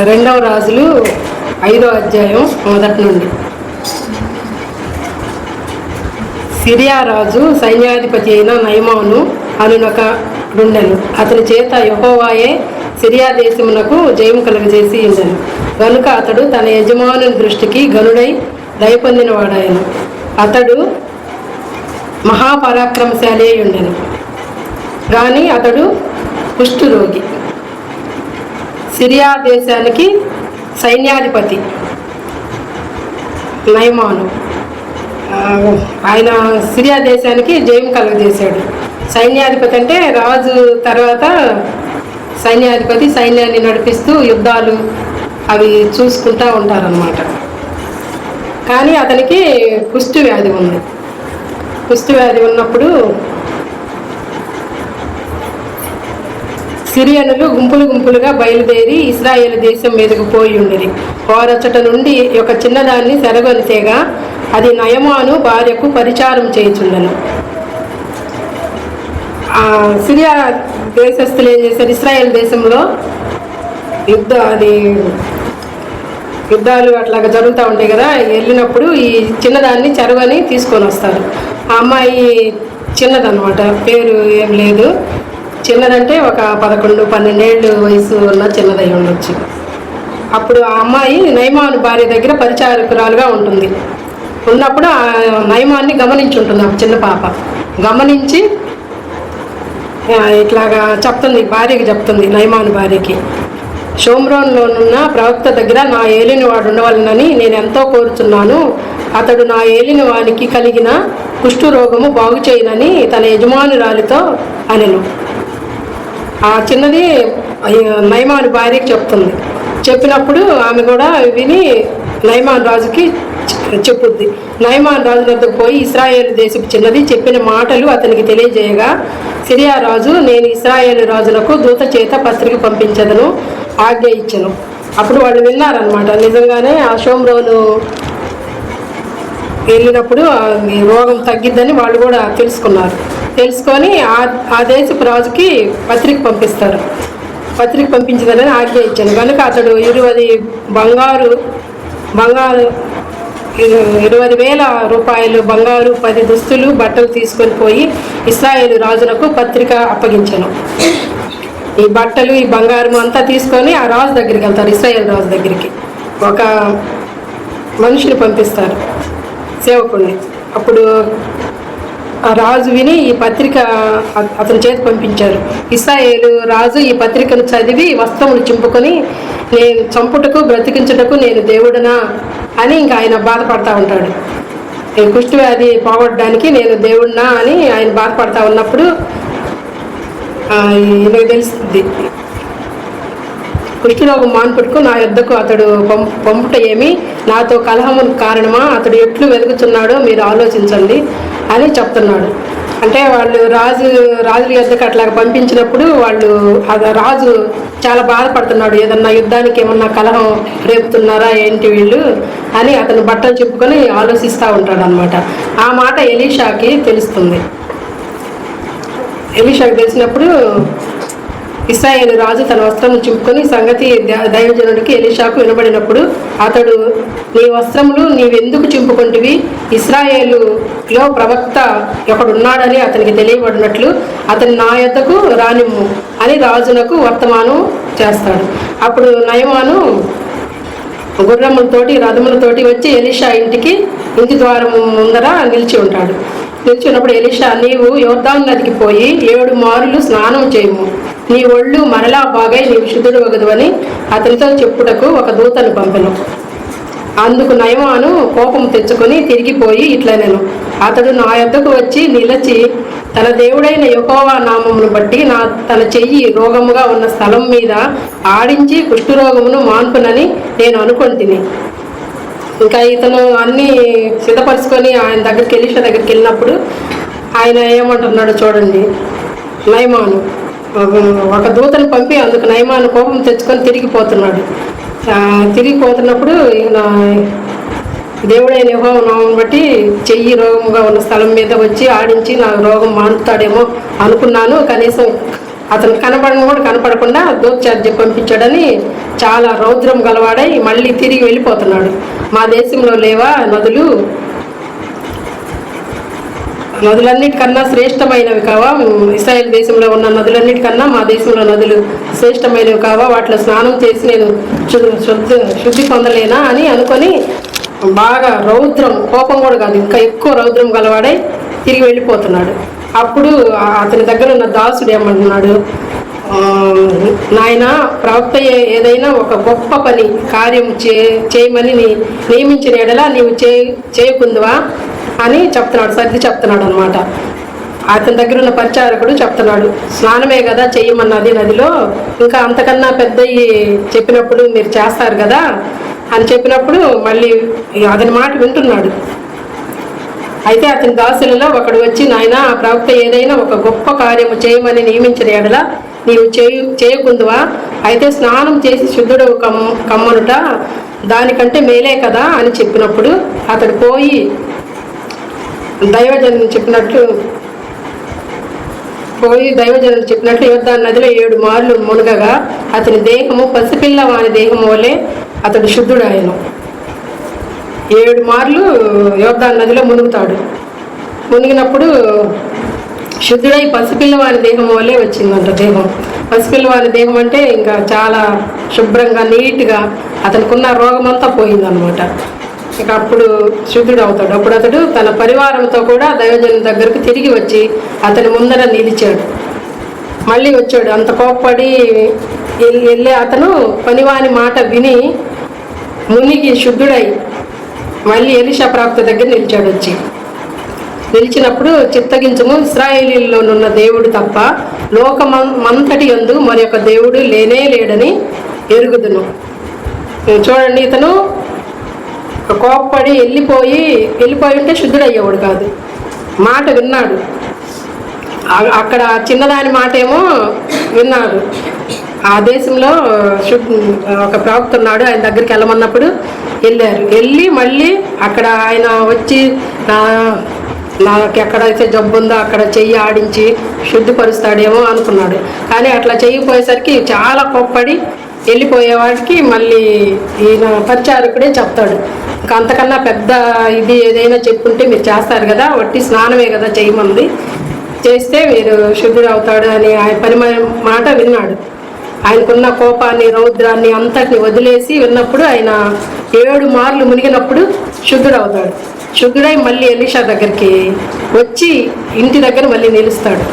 రెండవ రాజులు 5వ అధ్యాయం మొదటి నుండి. సిరియా రాజు సైన్యాధిపతి అయిన నయమాను అనునొకడుండెను. అతని చేత యెహోవాయే సిరియా దేశమునకు జయము కలుగజేసి ఉండెను. కనుక అతడు తన యజమానుని దృష్టికి గనుడై దయపొందిన వాడాయను. అతడు మహాపరాక్రమశాలి అయి ఉండెను, కానీ అతడు కుష్ఠరోగి. సిరియా దేశానికి సైన్యాధిపతి నయమాను, ఆయన సిరియా దేశానికి జయం కలుగజేశాడు. సైన్యాధిపతి అంటే రాజు తర్వాత సైన్యాధిపతి సైన్యాన్ని నడిపిస్తూ యుద్ధాలు అవి చూసుకుంటూ ఉంటారన్నమాట. కానీ అతనికి కుష్టు వ్యాధి ఉంది. కుష్టు వ్యాధి ఉన్నప్పుడు సిరియనులు గుంపులు గుంపులుగా బయలుదేరి ఇశ్రాయేలు దేశం మీదకు పోయి ఉండేది. వారచట నుండి ఒక చిన్నదాన్ని సెరగొనితేగా అది నయమాను భార్యకు పరిచారం చేయుచుండెను. సిరియా దేశస్తులు ఏం చేశారు, ఇశ్రాయేల్ దేశంలో యుద్ధాలు అట్లాగా జరుగుతూ ఉంటాయి కదా, వెళ్ళినప్పుడు ఈ చిన్నదాన్ని చెరవని తీసుకొని వస్తారు. ఆ అమ్మాయి చిన్నదన్నమాట, పేరు ఏం లేదు, చిన్నదంటే ఒక 11-12 ఏళ్ళు వయసు ఉన్న చిన్నదై ఉండొచ్చు. అప్పుడు ఆ అమ్మాయి నయమాను భార్య దగ్గర పరిచారకురాలుగా ఉంటుంది. ఉన్నప్పుడు ఆ నయమాన్ని గమనించి ఉంటుంది. ఆ చిన్న పాప గమనించి ఇట్లాగా చెప్తుంది, భార్యకి చెప్తుంది, నయమాను భార్యకి, షోమ్రోన్లోనున్న ప్రవక్త దగ్గర నా ఏలిన వాడు ఉండవలనని నేను ఎంతో కోరుచున్నాను. అతడు నా ఏలిన వానికి కలిగిన కుష్ఠు రోగము బాగు చేయనని తన యజమానురాలితో అనెను. ఆ చిన్నది నయమాను భార్యకి చెప్తుంది. చెప్పినప్పుడు ఆమె కూడా విని నయమాను రాజుకి చెప్పుద్ది. నయమాను రాజు వద్దకు పోయి ఇశ్రాయేలు దేశపు చిన్నది చెప్పిన మాటలు అతనికి తెలియజేయగా, సిరియా రాజు నేను ఇశ్రాయేలు రాజులకు దూత చేత పత్రిక పంపించదను ఆజ్ఞ ఇచ్చను. అప్పుడు వాళ్ళు విన్నారనమాట. నిజంగానే ఆ షోమ్రోను వెళ్ళినప్పుడు రోగం తగ్గిద్దని వాళ్ళు కూడా తెలుసుకొని ఆ దేశపు రాజుకి పత్రిక పంపిస్తారు. పత్రిక పంపించదని ఆజ్ఞ ఇచ్చాను. కనుక అతడు 20,000 రూపాయలు బంగారు, 10 దుస్తులు, బట్టలు తీసుకొని పోయి ఇశ్రాయేలు రాజులకు పత్రిక అప్పగించాను. ఈ బట్టలు ఈ బంగారం అంతా తీసుకొని ఆ రాజు దగ్గరికి వెళ్తారు. ఇశ్రాయేలు రాజు దగ్గరికి ఒక మనిషిని పంపిస్తారు, సేవకుడిని. అప్పుడు ఆ రాజు విని ఈ పత్రిక అతని చేతి పంపించారు. ఇశ్రాయేలు రాజు ఈ పత్రికను చదివి వస్త్రములు చింపుకొని, నేను చంపుటకు బ్రతికించుటకు నేను దేవుడనా అని ఇంకా ఆయన బాధపడతా ఉంటాడు. కుష్టు వ్యాధి పోగొట్టడానికి నేను దేవుడినా అని ఆయన బాధపడతా ఉన్నప్పుడు ఈయనకు తెలుస్తుంది, కుష్ఠరోగం మాన్పుటకు నా యొద్దకు అతడు పంపుట ఏమి, నాతో కలహము కారణమా, అతడు ఎట్లు వెతుకుతున్నాడో మీరు ఆలోచించండి అని చెప్తున్నాడు. అంటే వాళ్ళు రాజుల యొద్దకు అట్లాగా పంపించినప్పుడు రాజు చాలా బాధపడుతున్నాడు. ఏదన్నా యుద్ధానికి ఏమన్నా కలహం రేపుతున్నారా ఏంటి వీళ్ళు అని అతను బట్టలు చెప్పుకొని ఆలోచిస్తూ ఉంటాడు అనమాట. ఆ మాట ఎలీషాకి తెలుస్తుంది. ఎలీషాకి తెలిసినప్పుడు ఇశ్రాయేలు రాజు తన వస్త్రము చింపుకొని సంగతి దైవజనుడికి ఎలీషాకు వినబడినప్పుడు అతడు, నీ వస్త్రములు నీవెందుకు చింపుకొంటివి, ఇశ్రాయేలులో ప్రవక్త ఒకడున్నాడని అతనికి తెలియబడినట్లు అతని నా యొద్దకు రానిమ్ము అని రాజునకు వర్తమానం చేస్తాడు. అప్పుడు నయమాను గుర్రములతోటి రథములతోటి వచ్చి ఎలీషా ఇంటి ద్వారం ముందర నిలిచి ఉంటాడు. నిలిచినప్పుడు ఎలీషా, నీవు యోర్దాను నదికి పోయి 7 మారులు స్నానం చేయము, నీ ఒళ్ళు మరలా బాగై నీవు శుద్ధుడు వగదు అని అతనితో చెప్పుటకు ఒక దూతను పంపెను. అందుకు నయమాను కోపం తెచ్చుకొని తిరిగిపోయి ఇట్లనెను, అతడు నా యొద్దకు వచ్చి నిలచి తన దేవుడైన యెహోవా నామమును బట్టి తన చెయ్యి రోగముగా ఉన్న స్థలం మీద ఆడించి కుష్ఠరోగమును మాన్పునని నేను అనుకొంటిని. ఇంకా ఇతను అన్నీ సిద్ధపరుచుకొని ఆయన దగ్గరికి ఎలీషా దగ్గరికి వెళ్ళినప్పుడు ఆయన ఏమంటున్నాడు చూడండి, నయమాను ఒక దూతను పంపి అందుకు నయమాను కోపం తెచ్చుకొని తిరిగిపోతున్నప్పుడు ఈయన దేవుడైన యెహోవా నామమును బట్టి చెయ్యి రోగముగా ఉన్న స్థలం మీద వచ్చి ఆడించి నా రోగం మానుతాడేమో అనుకున్నాను. కనీసం అతను కనపడకుండా దూత చేత పంపించాడని చాలా రౌద్రం గలవాడై మళ్ళీ తిరిగి వెళ్ళిపోతున్నాడు. మా దేశంలో లేవా నదులన్నిటికన్నా శ్రేష్టమైనవి కావా? ఇశ్రాయేల్ దేశంలో ఉన్న నదులన్నిటికన్నా మా దేశంలో నదులు శ్రేష్టమైనవి కావా? వాటిలో స్నానం చేసి నేను శుద్ధి పొందలేనా అని అనుకొని బాగా రౌద్రం, కోపం కూడా కాదు, ఇంకా ఎక్కువ రౌద్రం గలవాడై తిరిగి వెళ్ళిపోతున్నాడు. అప్పుడు అతని దగ్గర ఉన్న దాసుడు ఏమంటున్నాడు, నాయన, ప్రవక్త ఏదైనా ఒక గొప్ప పని కార్యం చేయమని నియమించిన ఎడలా నీవు చేయకుందువా అని చెప్తున్నాడు, సర్ది చెప్తున్నాడు అనమాట. అతని దగ్గర ఉన్న పరిచారకుడు చెప్తున్నాడు, స్నానమే కదా చెయ్యమన్నది నదిలో, ఇంకా అంతకన్నా పెద్దవి చెప్పినప్పుడు మీరు చేస్తారు కదా అని చెప్పినప్పుడు మళ్ళీ అతని మాట వింటున్నాడు. అయితే అతని దాసులలో ఒకడు వచ్చి, నాయన, ఆ ప్రవక్త ఏదైనా ఒక గొప్ప కార్యము చేయమని నియమించిన ఎడల నీవు చేయకుందువా? అయితే స్నానం చేసి శుద్ధుడు కమ్మనుట దానికంటే మేలే కదా అని చెప్పినప్పుడు అతడు పోయి దైవజనుడు చెప్పినట్లు యోర్దాను నదిలో 7 మార్లు మునగగా అతని దేహము పసిపిల్ల వాని దేహము వలె అతడు శుద్ధుడాయను. 7 మార్లు యోర్దాను నదిలో మునుగుతాడు. మునిగినప్పుడు శుద్ధుడై పసిపిల్లవాని దేహం వల్లే వచ్చిందంట దేహం. పసిపిల్లవాని దేహం అంటే ఇంకా చాలా శుభ్రంగా నీట్గా అతనికున్న రోగమంతా పోయిందనమాట. ఇక అప్పుడు శుద్ధుడు అవుతాడు. అప్పుడు అతడు తన పరివారంతో కూడా దైవజనుని దగ్గరకు తిరిగి వచ్చి అతని ముందర నిలిచాడు. మళ్ళీ వచ్చాడు. అంత కోప్పడి వెళ్ళే అతను పనివాని మాట విని మునిగి శుద్ధుడై మళ్ళీ ఎలీషా ప్రవక్త దగ్గర నిలిచాడు. నిలిచినప్పుడు, చిత్తగించుము, ఇశ్రాయేలీలోనున్న దేవుడు తప్ప లోకమంతటి యందు మరి యొక్క దేవుడు లేనే లేడని ఎరుగుదును. చూడండి, ఇతను కోప్పడి వెళ్ళిపోయి ఉంటే శుద్ధుడయ్యేవాడు కాదు. మాట విన్నాడు. అక్కడ చిన్నదాని మాట ఏమో విన్నాడు. ఆ దేశంలో ఒక ప్రవక్త ఉన్నాడు, ఆయన దగ్గరికి వెళ్ళమన్నప్పుడు వెళ్ళి మళ్ళీ అక్కడ ఆయన వచ్చి నాకు ఎక్కడైతే జబ్బు ఉందో అక్కడ చెయ్యి ఆడించి శుద్ధిపరుస్తాడేమో అనుకున్నాడు. కానీ అట్లా చెయ్యిపోయేసరికి చాలా కోప్పడి వెళ్ళిపోయేవాడికి మళ్ళీ ఈయన పరిచారకుడే చెప్తాడు, ఇంకా అంతకన్నా పెద్ద ఇది ఏదైనా చెప్పుంటే మీరు చేస్తారు కదా, వట్టి స్నానమే కదా చేయమంది, చేస్తే మీరు శుద్ధుడు అవుతాడు అని ఆయన పని మాట విన్నాడు. ఆయనకున్న కోపాన్ని, రౌద్రాన్ని అంతటిని వదిలేసి విన్నప్పుడు ఆయన 7 మార్లు మునిగినప్పుడు శుద్ధుడవుతాడు. శుద్ధుడై మళ్ళీ ఎలీషా దగ్గరికి వచ్చి ఇంటి దగ్గర మళ్ళీ నిలుస్తాడు.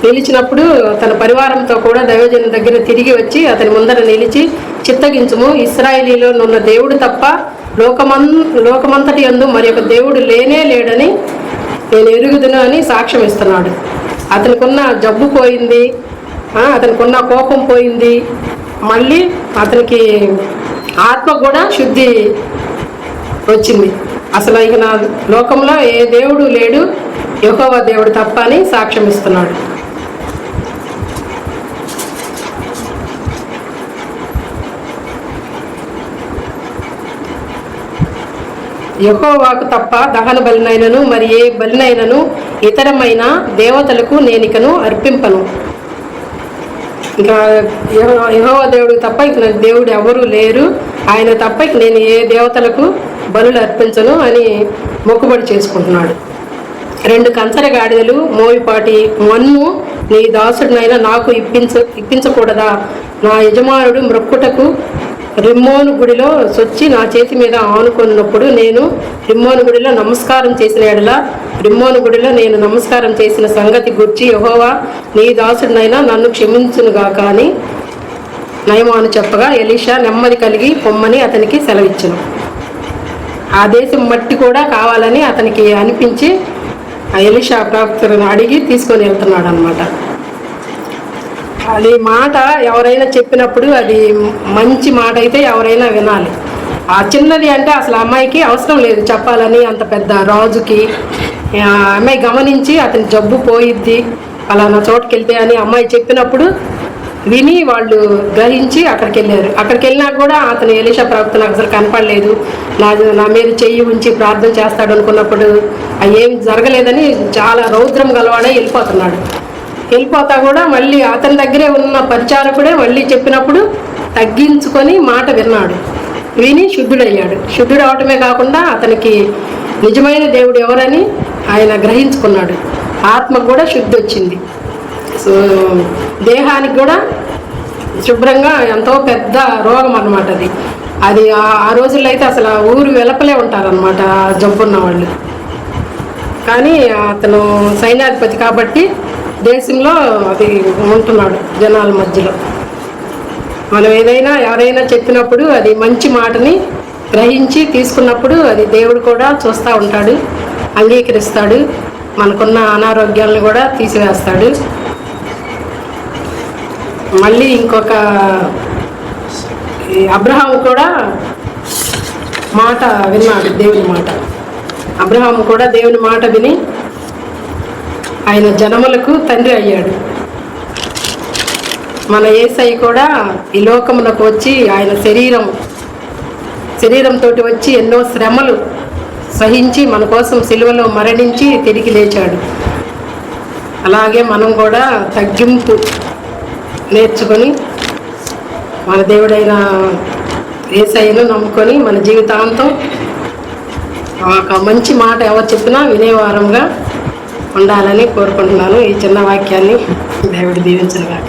నిలిచినప్పుడు తన పరివారంతో కూడా దైవజనుని దగ్గర తిరిగి వచ్చి అతని ముందర నిలిచి, చిత్తగించుము, ఇశ్రాయేలీలో ఉన్న దేవుడు తప్ప లోకమంతటి యందు మరి ఒక దేవుడు లేనే లేడని నేను ఎరుగుదును అని సాక్ష్యం ఇస్తున్నాడు. అతనికున్న జబ్బు పోయింది, అతనికున్న కోపం పోయింది, మళ్ళీ అతనికి ఆత్మ కూడా శుద్ధి వచ్చింది. అసలు ఇక నా లోకంలో ఏ దేవుడు లేడు, యెహోవా దేవుడు తప్ప అని సాక్ష్యం ఇస్తున్నాడు. యెహోవాకు తప్ప దహన బలినైనను మరి ఏ బలినైనను ఇతరమైన దేవతలకు నేనికను అర్పింపను. ఇంకా యెహోవా దేవుడు తప్ప ఇక దేవుడు ఎవరు లేరు, ఆయన తప్ప ఇక నేను ఏ దేవతలకు బలులు అర్పించను అని మొక్కుబడి చేసుకుంటున్నాడు. 2 కంచర గాడిదలు మోయిపాటి మన్ను నీ దాసుడినైనా నాకు ఇప్పించకూడదా? నా యజమానుడు మ్రొక్కుటకు రిమ్మోను గుడిలో సొచ్చి నా చేతి మీద ఆనుకున్నప్పుడు నేను రిమ్మోను గుడిలో నమస్కారం చేసిన ఎడల రిమ్మోను గుడిలో నేను నమస్కారం చేసిన సంగతి గుర్చి యెహోవా నీ దాసుడినైనా నన్ను క్షమించునుగాక అని నయమాను చెప్పగా ఎలీషా నెమ్మది కలిగి పొమ్మని అతనికి సెలవిచ్చును. ఆ దేశం మట్టి కూడా కావాలని అతనికి అనిపించి ఎలీషా ప్రవక్తను అడిగి తీసుకొని వెళ్తున్నాడు అనమాట. అది మాట ఎవరైనా చెప్పినప్పుడు అది మంచి మాట అయితే ఎవరైనా వినాలి. ఆ చిన్నది అంటే అసలు అమ్మాయికి అవసరం లేదు చెప్పాలని, అంత పెద్ద రాజుకి అమ్మాయి గమనించి అతని జబ్బు పోయిద్ది అలానా చోటుకి వెళ్తే అని అమ్మాయి చెప్పినప్పుడు విని వాళ్ళు గ్రహించి అక్కడికి వెళ్ళారు. అక్కడికి వెళ్ళినా కూడా అతను ఎలీషా ప్రవక్త నాకు అసలు కనపడలేదు, నా మీద చెయ్యి ఉంచి ప్రార్థన చేస్తాడు అనుకున్నప్పుడు ఏం జరగలేదని చాలా రౌద్రం గలవాడే వెళ్ళిపోతున్నాడు. వెళ్ళిపోతా కూడా మళ్ళీ అతని దగ్గరే ఉన్న పరిచారకుడే మళ్ళీ చెప్పినప్పుడు తగ్గించుకొని మాట విన్నాడు, విని శుద్ధుడయ్యాడు. శుద్ధుడు అవటమే కాకుండా అతనికి నిజమైన దేవుడు ఎవరని ఆయన గ్రహించుకున్నాడు. ఆత్మకు కూడా శుద్ధి వచ్చింది. సో దేహానికి కూడా శుభ్రంగా, ఎంతో పెద్ద రోగం అన్నమాట అది ఆ రోజుల్లో అయితే అసలు ఊరు వెలపలే ఉంటారనమాట జబ్బున్న వాళ్ళు. కానీ అతను సైన్యాధిపతి కాబట్టి దేశంలో అది ఉంటున్నాడు జనాల మధ్యలో. మనం ఎవరైనా చెప్పినప్పుడు అది మంచి మాటని గ్రహించి తీసుకున్నప్పుడు అది దేవుడు కూడా చూస్తూ ఉంటాడు, అంగీకరిస్తాడు, మనకున్న అనారోగ్యాలను కూడా తీసివేస్తాడు. మళ్ళీ ఇంకొక అబ్రహాము కూడా మాట విన్నాడు, దేవుని మాట. అబ్రహాము కూడా దేవుని మాట విని ఆయన జనములకు తండ్రి అయ్యాడు. మన యేసయ్య కూడా ఈ లోకమునకు వచ్చి ఆయన శరీరంతో వచ్చి ఎన్నో శ్రమలు సహించి మన కోసం సిలువలో మరణించి తిరిగి లేచాడు. అలాగే మనం కూడా తగ్గింపు నేర్చుకొని మన దేవుడైన యేసయ్యను నమ్ముకొని మన జీవితాంతం ఒక మంచి మాట ఎవరు చెప్పినా వినేవారంగా ఉండాలని కోరుకుంటున్నాను. ఈ చిన్న వాక్యాన్ని దేవుడు దీవించను గాక.